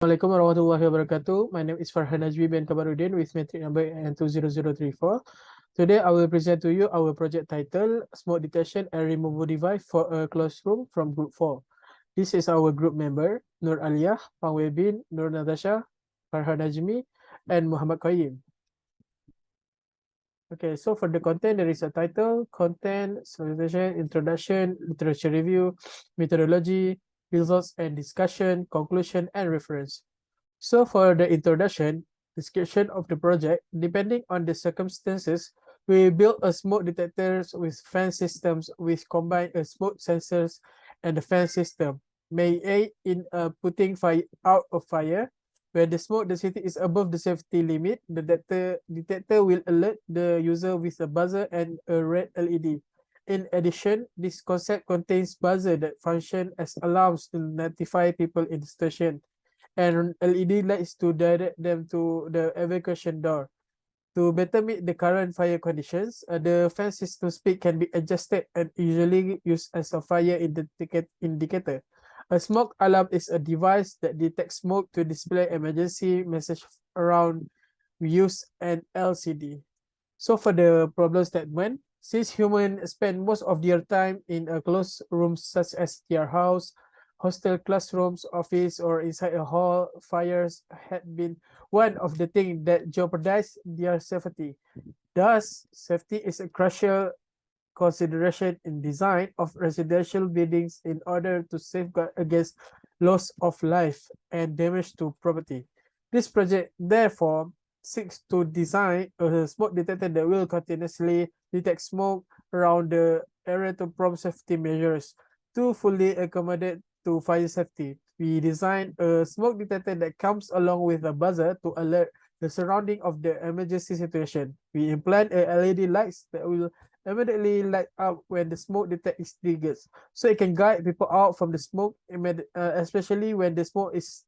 Assalamualaikum warahmatullahi wabarakatuh. My name is Farhan Najmi bin Kabarudin with metric number N20034. Today I will present to you our project title, Smoke Detection and Removal Device for a Classroom from Group 4. This is our group member, Nur Aliyah, Pang Wei Bin, Nur Natasha, Farhan Najmi, and Muhammad Qayyim. Okay, so for the content, there is a title, content, solicitation, introduction, literature review, methodology, results and discussion, conclusion, and reference. So for the introduction, description of the project, depending on the circumstances, we built a smoke detectors with fan systems which combine a smoke sensors and the fan system may aid in putting fire out of fire. Where the smoke density is above the safety limit, the detector will alert the user with a buzzer and a red LED. In addition, this concept contains buzzer that function as alarms to notify people in the station, and LED lights to direct them to the evacuation door. To better meet the current fire conditions, the fan system speed can be adjusted and usually used as a fire indicator. A smoke alarm is a device that detects smoke to display emergency message around use an LCD. So for the problem statement, since humans spend most of their time in a closed room such as their house, hostel classrooms, office, or inside a hall, fires had been one of the things that jeopardize their safety. Thus, safety is a crucial consideration in design of residential buildings in order to safeguard against loss of life and damage to property. This project therefore seeks to design a smoke detector that will continuously detect smoke around the area to prompt safety measures to fully accommodate to fire safety. We designed a smoke detector that comes along with a buzzer to alert the surrounding of the emergency situation. We implant a LED lights that will immediately light up when the smoke detect is triggered, so it can guide people out from the smoke, especially when the smoke is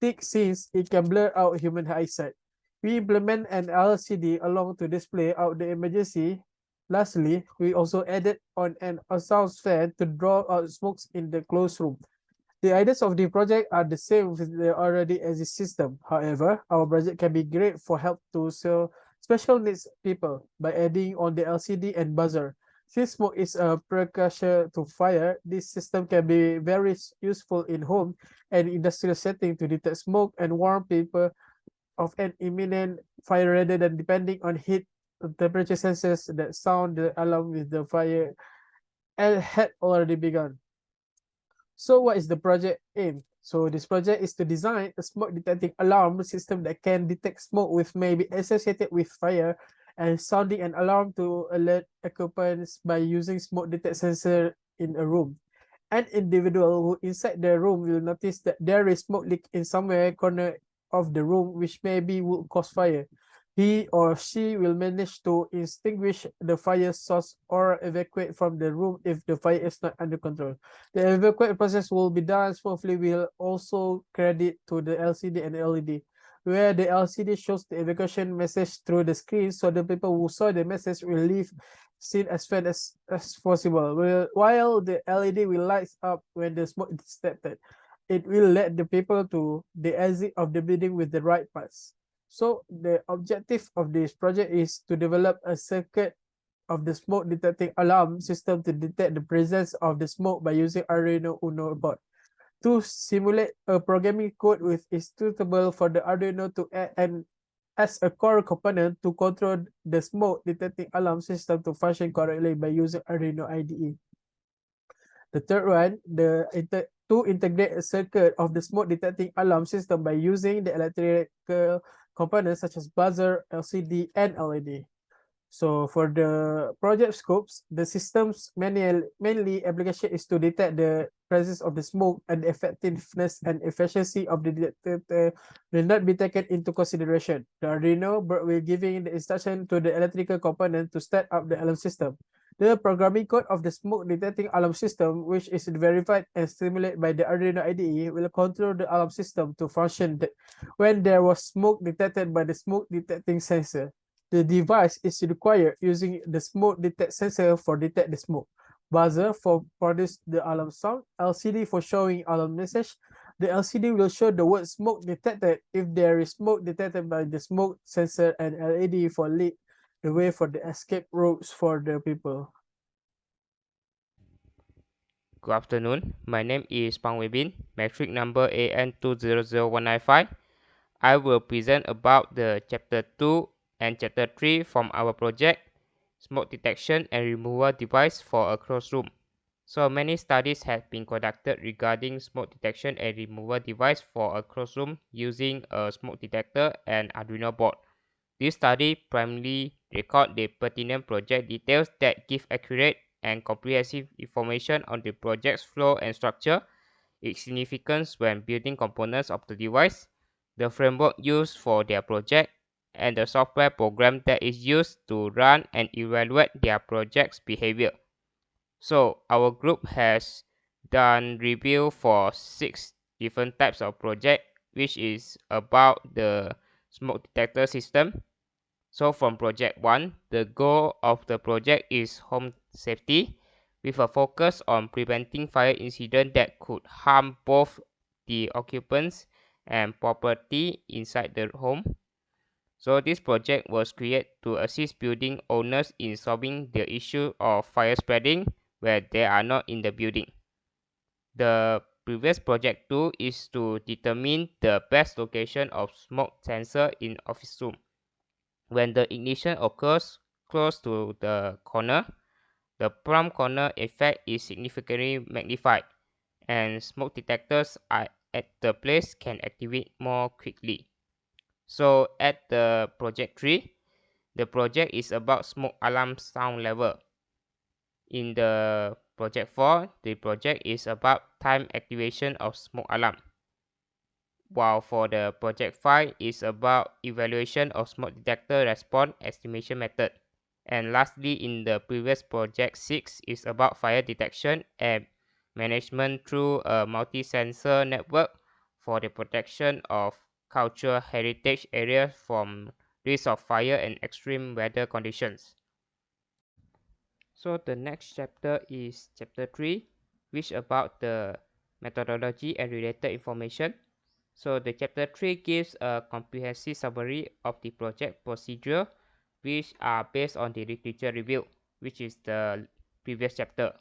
thick, since it can blur out human eyesight. We implement an LCD along to display out the emergency. Lastly, we also added on an sound fan to draw out smokes in the closed room. The ideas of the project are the same with the already existing system. However, our project can be great for help to serve special needs people by adding on the LCD and buzzer. Since smoke is a precursor to fire, this system can be very useful in home and industrial setting to detect smoke and warn people of an imminent fire rather than depending on heat temperature sensors that sound the alarm with the fire and had already begun. So what is the project aim? So this project is to design a smoke detecting alarm system that can detect smoke which may be associated with fire and sounding an alarm to alert occupants by using smoke detect sensor in a room. An individual who inside the room will notice that there is smoke leak in somewhere corner of the room which maybe will cause fire. He or she will manage to extinguish the fire source or evacuate from the room if the fire is not under control. The evacuation process will be done smoothly. Will also credit to the LCD and LED, where the LCD shows the evacuation message through the screen, so the people who saw the message will leave scene as fast as possible. While the LED will light up when the smoke is detected, it will let the people to the exit of the building with the right paths. So the objective of this project is to develop a circuit of the smoke detecting alarm system to detect the presence of the smoke by using Arduino Uno board. To simulate a programming code which is suitable for the Arduino to add and as a core component to control the smoke detecting alarm system to function correctly by using Arduino IDE. The third one, to integrate a circuit of the smoke detecting alarm system by using the electrical components such as buzzer, LCD, and LED. So for the project scopes, the system's mainly application is to detect the presence of the smoke, and the effectiveness and efficiency of the detector will not be taken into consideration. The Arduino board will giving the instruction to the electrical component to start up the alarm system. The programming code of the smoke detecting alarm system, which is verified and stimulated by the Arduino IDE, will control the alarm system to function when there was smoke detected by the smoke detecting sensor. The device is required using the smoke detect sensor for detect the smoke, buzzer for produce the alarm sound, LCD for showing alarm message, The LCD will show the word smoke detected if there is smoke detected by the smoke sensor, and LED for lead the way for the escape routes for the people. Good afternoon. My name is Pang Wei-bin, metric number AN200195. I will present about the chapter 2 and chapter 3 from our project, Smoke Detection and Removal Device for a Closed Room. So many studies have been conducted regarding smoke detection and removal device for a closed room using a smoke detector and Arduino board. This study primarily record the pertinent project details that give accurate and comprehensive information on the project's flow and structure, its significance when building components of the device, the framework used for their project, and the software program that is used to run and evaluate their project's behavior. So our group has done review for 6 different types of project, which is about the smoke detector system. So from project 1, the goal of the project is home safety with a focus on preventing fire incidents that could harm both the occupants and property inside the home. So this project was created to assist building owners in solving the issue of fire spreading where they are not in the building. The previous project 2 is to determine the best location of smoke sensor in office room. When the ignition occurs close to the corner, the plumb corner effect is significantly magnified, and smoke detectors are at the place can activate more quickly. So at the project 3, the project is about smoke alarm sound level. In the project 4, the project is about time activation of smoke alarm. While for the project 5 is about evaluation of smoke detector response estimation method. And lastly, in the previous project 6 is about fire detection and management through a multi-sensor network for the protection of cultural heritage areas from risk of fire and extreme weather conditions. So the next chapter is chapter 3, which about the methodology and related information. So the chapter 3 gives a comprehensive summary of the project procedure, which are based on the literature review, which is the previous chapter.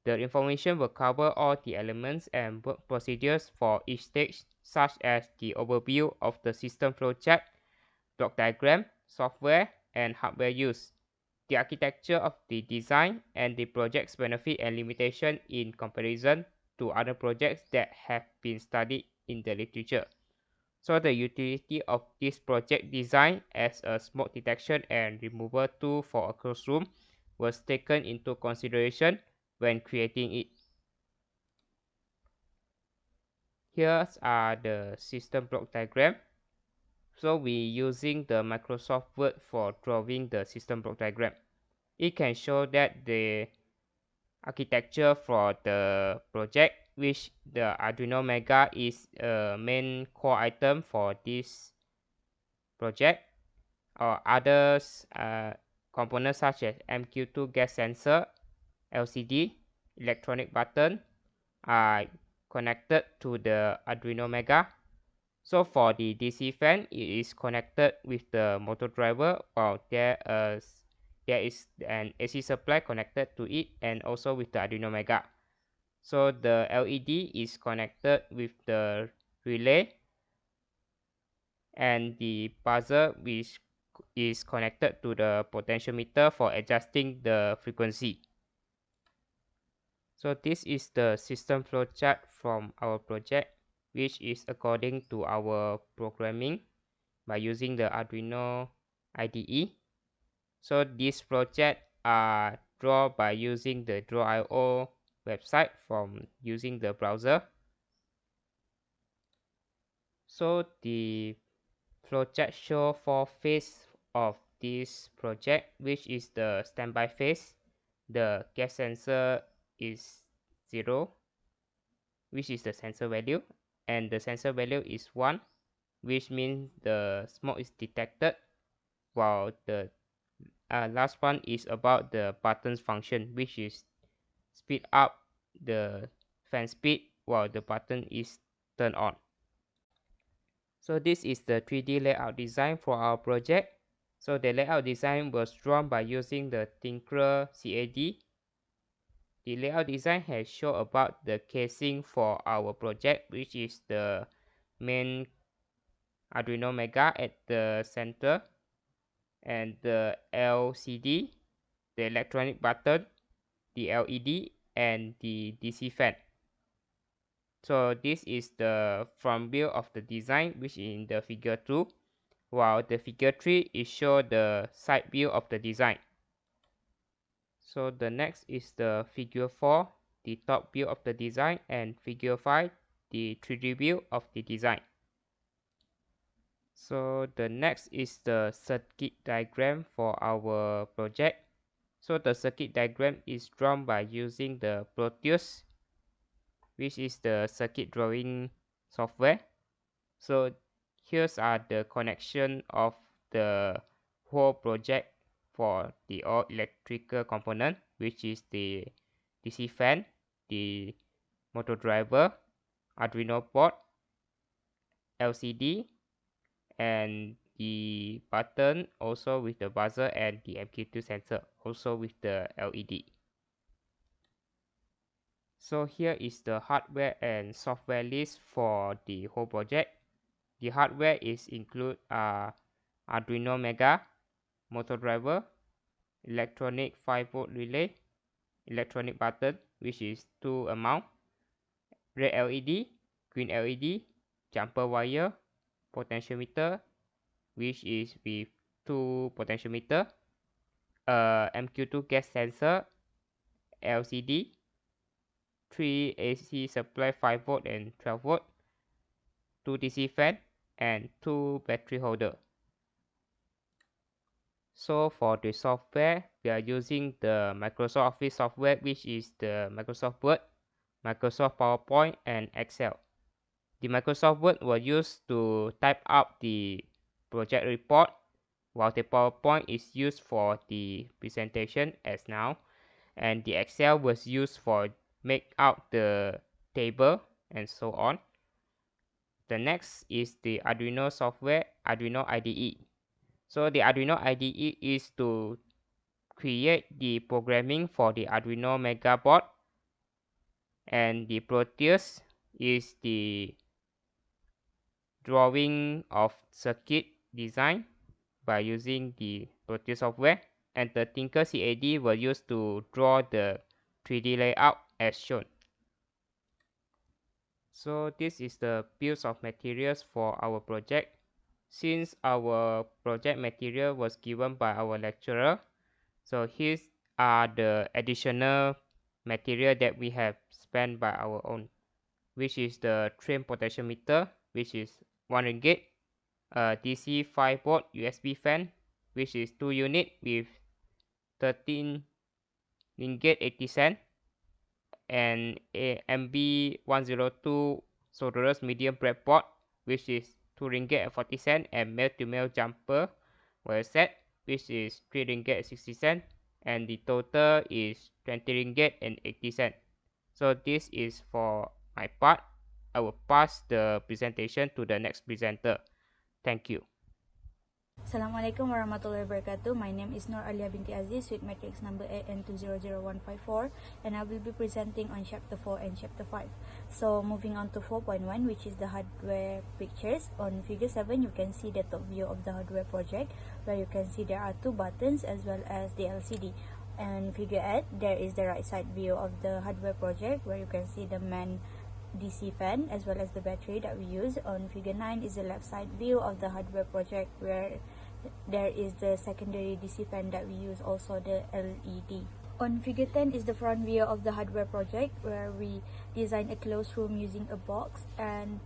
The information will cover all the elements and work procedures for each stage, such as the overview of the system flowchart, block diagram, software, and hardware use, the architecture of the design, and the project's benefit and limitation in comparison to other projects that have been studied in the literature. So the utility of this project design as a smoke detection and removal tool for a closed room was taken into consideration when creating it. Here are the system block diagram. So we using the Microsoft Word for drawing the system block diagram. It can show that the architecture for the project, which the Arduino Mega is a main core item for this project, or others components such as MQ2 gas sensor, LCD, electronic button are connected to the Arduino Mega. So for the DC fan, it is connected with the motor driver, while there is an AC supply connected to it and also with the Arduino Mega. So the LED is connected with the relay, and the buzzer which is connected to the potentiometer for adjusting the frequency. So this is the system flowchart from our project, which is according to our programming by using the Arduino IDE. So this flowchart are drawn by using the Draw.io website from using the browser. So the flowchart show 4 phases of this project, which is the standby phase. The gas sensor is 0, which is the sensor value, and the sensor value is 1, which means the smoke is detected, while the last one is about the buttons function, which is speed up the fan speed while the button is turn on. So this is the 3D layout design for our project. So the layout design was drawn by using the Tinker CAD. The layout design has shown about the casing for our project, which is the main Arduino Mega at the center, and the LCD, the electronic button, the LED, and the DC fan. So this is the front view of the design, which is in the figure 2, while the figure 3 is show the side view of the design. So the next is the figure 4, the top view of the design, and figure 5, the 3D view of the design. So the next is the circuit diagram for our project. So the circuit diagram is drawn by using the Proteus, which is the circuit drawing software. So here's are the connection of the whole project for the all electrical component, which is the DC fan, the motor driver, Arduino board, LCD, and the button also with the buzzer, and the MQ2 sensor also with the LED. So here is the hardware and software list for the whole project. The hardware is include Arduino Mega, motor driver, electronic 5-volt relay, electronic button, which is 2 amount, red LED, green LED, jumper wire, potentiometer, which is with 2 potentiometer, MQ2 gas sensor, LCD, 3 AC supply 5 volt and 12 volt, 2 DC fan, and 2 battery holder. So for the software, we are using the Microsoft Office software, which is the Microsoft Word, Microsoft PowerPoint, and Excel. The Microsoft Word was used to type up the project report, while the PowerPoint is used for the presentation as now, and the Excel was used for make out the table and so on. The next is the Arduino software, Arduino IDE. So the Arduino IDE is to create the programming for the Arduino Mega board, and the Proteus is the drawing of circuit design by using the Proteus software, and the Tinker CAD were used to draw the 3D layout as shown. So this is the bills of materials for our project. Since our project material was given by our lecturer, so here are the additional material that we have spent by our own, which is the trim potentiometer, which is 1 ringgit, DC 5 volt USB fan, which is 2 unit with 13 ringgit 80 cent, and a MB102 solderers medium breadboard, which is 2 ringgit 40 cent, and male-to-male jumper wire set, which is 3 ringgit 60 cent, and the total is 20 ringgit 80 cent. So this is for my part. I will pass the presentation to the next presenter. Thank you. Assalamualaikum warahmatullahi wabarakatuh. My name is Nur Alia binti Aziz with matrix number AN200154, and I will be presenting on chapter 4 and chapter 5. So moving on to 4.1, which is the hardware pictures. On figure 7, you can see the top view of the hardware project, where you can see there are 2 buttons as well as the LCD. And figure 8, there is the right side view of the hardware project, where you can see the main DC fan as well as the battery that we use. On figure 9 is the left side view of the hardware project, where there is the secondary DC fan that we use, also the LED. On figure 10 is the front view of the hardware project, where we design a closed room using a box. And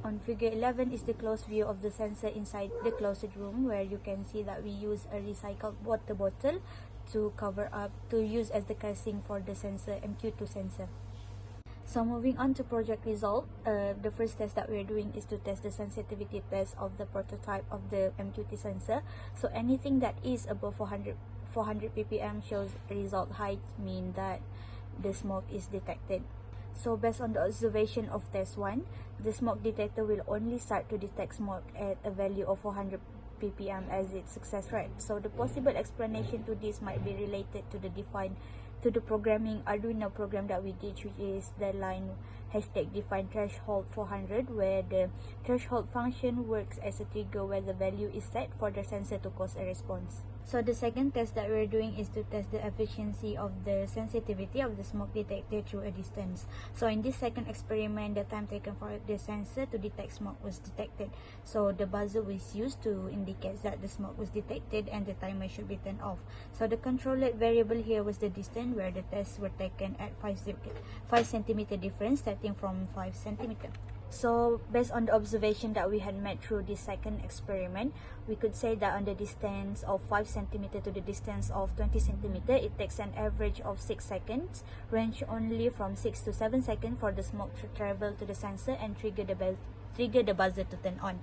on figure 11 is the closed view of the sensor inside the closed room, where you can see that we use a recycled water bottle to cover up, to use as the casing for the sensor, MQ2 sensor. So moving on to project result, the first test that we're doing is to test the sensitivity test of the prototype of the MQT sensor. So anything that is above 400 ppm shows result height, mean that the smoke is detected. So based on the observation of test 1, the smoke detector will only start to detect smoke at a value of 400 ppm as its success rate. So the possible explanation to this might be related to the programming Arduino program that we did, which is the line #define threshold 400, where the threshold function works as a trigger where the value is set for the sensor to cause a response. So the second test that we're doing is to test the efficiency of the sensitivity of the smoke detector through a distance. So in this second experiment, the time taken for the sensor to detect smoke was detected. So the buzzer was used to indicate that the smoke was detected and the timer should be turned off. So the controlled variable here was the distance, where the tests were taken at 5 centimeter difference starting from 5 centimeter. So based on the observation that we had made through this second experiment, we could say that on the distance of 5 centimeter to the distance of 20 centimeter, it takes an average of 6 seconds, range only from 6 to 7 seconds for the smoke to travel to the sensor and trigger the buzzer to turn on.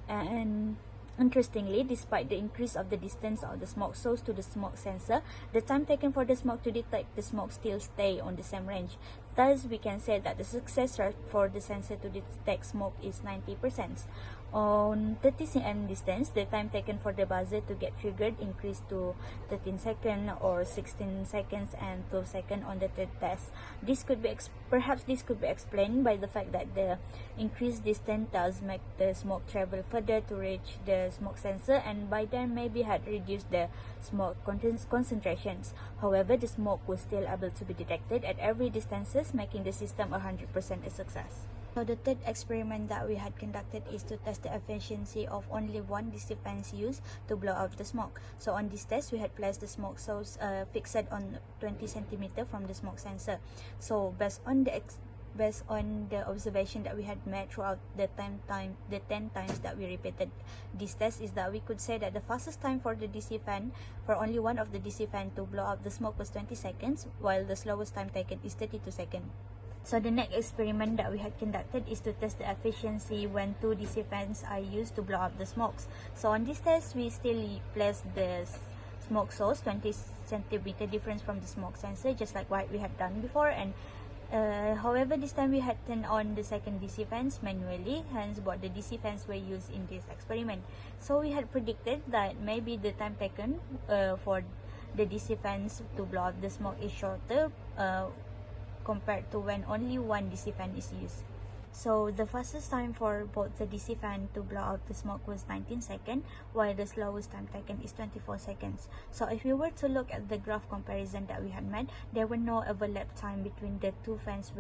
And interestingly, despite the increase of the distance of the smoke source to the smoke sensor, the time taken for the smoke to detect the smoke still stay on the same range. Thus, we can say that the success rate for the sensor to detect smoke is 90%. On 30 cm distance, the time taken for the buzzer to get triggered increased to 13 seconds or 16 seconds and 12 seconds on the third test. Perhaps this could be explained by the fact that the increased distance does make the smoke travel further to reach the smoke sensor, and by then maybe had reduced the smoke concentrations. However, the smoke was still able to be detected at every distances, making the system 100% a success. So the third experiment that we had conducted is to test the efficiency of only one DC fans used to blow out the smoke. So on this test, we had placed the smoke source fixed on 20 centimeter from the smoke sensor. So based on the observation that we had made throughout the 10 times that we repeated this test, is that we could say that the fastest time for the DC fan, for only one of the DC fan to blow out the smoke, was 20 seconds, while the slowest time taken is 32 seconds. So the next experiment that we had conducted is to test the efficiency when 2 DC fans are used to blow out the smokes. So on this test, we still placed the smoke source 20 centimeter difference from the smoke sensor, just like what we had done before, and however, this time we had turned on the second DC fans manually, hence what the DC fans were used in this experiment. So we had predicted that maybe the time taken for the DC fans to blow out the smoke is shorter compared to when only one DC fan is used. So the fastest time for both the DC fan to blow out the smoke was 19 seconds, while the slowest time taken is 24 seconds. So if we were to look at the graph comparison that we had made, there were no overlap time between the two fans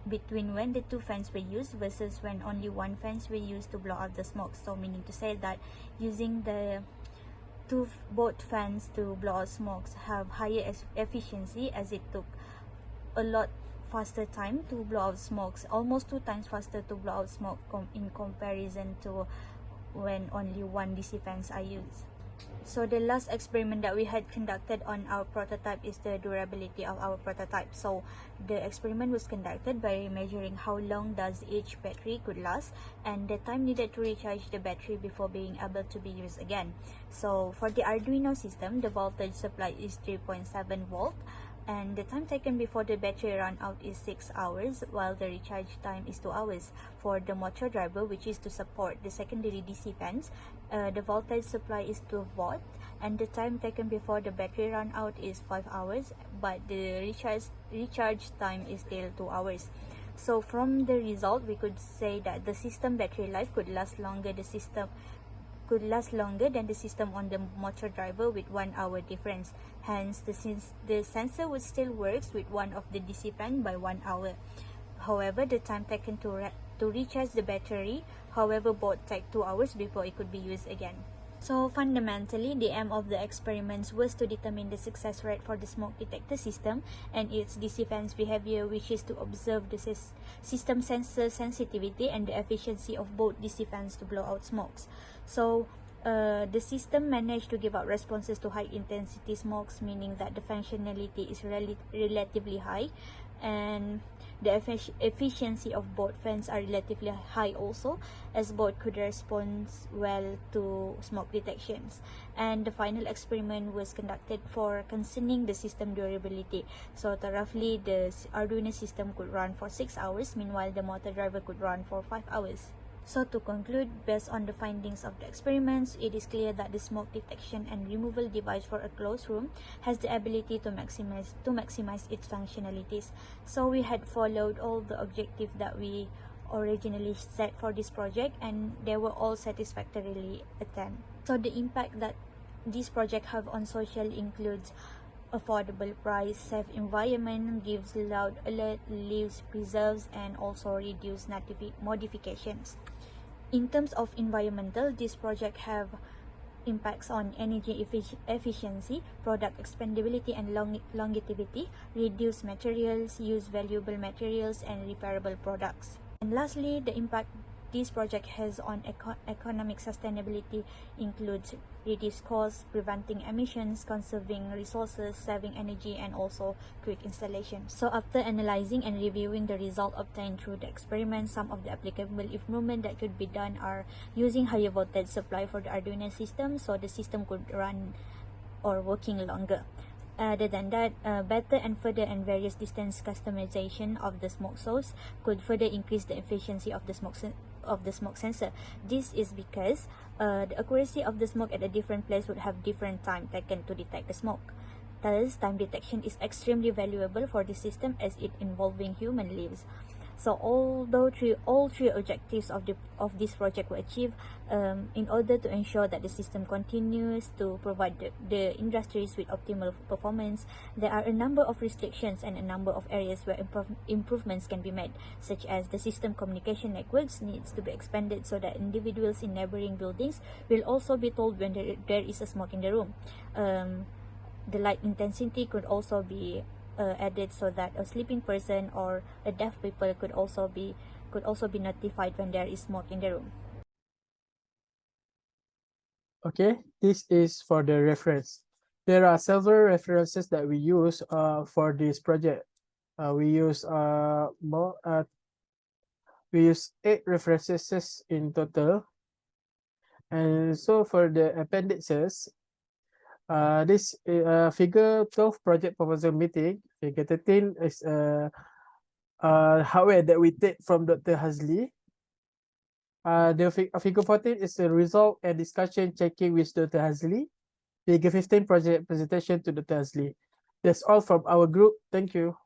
between when the two fans were used versus when only one fans were used to blow out the smoke. So meaning to say that using the both fans to blow out smokes have higher efficiency, as it took a lot faster time to blow out smokes, almost 2 times faster to blow out smoke in comparison to when only one DC fans are used. So the last experiment that we had conducted on our prototype is the durability of our prototype. So the experiment was conducted by measuring how long does each battery could last and the time needed to recharge the battery before being able to be used again. So for the Arduino system, the voltage supply is 3.7 volt. And the time taken before the battery run out is 6 hours, while the recharge time is 2 hours. For the motor driver, which is to support the secondary DC fans, the voltage supply is 12 volt, and the time taken before the battery run out is 5 hours, but the recharge time is still 2 hours. So from the result, we could say that the system battery life could last longer than the system on the motor driver with 1 hour difference. Hence, the sensor would still works with one of the DC fan by 1 hour. However, the time taken to recharge the battery, however, both take 2 hours before it could be used again. So fundamentally, the aim of the experiments was to determine the success rate for the smoke detector system and its DC fans behavior, which is to observe the system sensor sensitivity and the efficiency of both DC fans to blow out smokes. So the system managed to give out responses to high intensity smokes, meaning that the functionality is relatively high, and the efficiency of both fans are relatively high also, as both could respond well to smoke detections. And the final experiment was conducted for concerning the system durability. So roughly the Arduino system could run for 6 hours, meanwhile the motor driver could run for 5 hours. So to conclude, based on the findings of the experiments, it is clear that the smoke detection and removal device for a closed room has the ability to maximize its functionalities. So we had followed all the objectives that we originally set for this project, and they were all satisfactorily attained. So the impact that this project have on social includes affordable price, safe environment, gives loud alert, leaves preserves, and also reduce modifications. In terms of environmental, this project have impacts on energy efficiency, product expandability and longevity, reduce materials, use valuable materials, and repairable products. And lastly, the impact this project has on economic sustainability includes reduced costs, preventing emissions, conserving resources, saving energy, and also quick installation. So after analyzing and reviewing the result obtained through the experiment, some of the applicable improvements that could be done are using higher voltage supply for the Arduino system, so the system could run or working longer. Other than that, better and further and various distance customization of the smoke source could further increase the efficiency of the smoke sensor. This is because the accuracy of the smoke at a different place would have different time taken to detect the smoke. Thus, time detection is extremely valuable for the system as it involving human lives. So although all three objectives of this project were achieved, in order to ensure that the system continues to provide the industries with optimal performance, there are a number of restrictions and a number of areas where improvements can be made, such as the system communication networks needs to be expanded so that individuals in neighboring buildings will also be told when there is a smoke in the room. The light intensity could also be added so that a sleeping person or a deaf people could also be notified when there is smoke in the room. Okay, this is for the reference. There are several references that we use for this project. We use 8 references in total. And so for the appendices, this figure 12 project proposal meeting. Figure 13 is hardware that we take from Dr. Hazli. The figure 14 is the result and discussion checking with Dr. Hazli. Figure 15 project presentation to Dr. Hazli. That's all from our group. Thank you.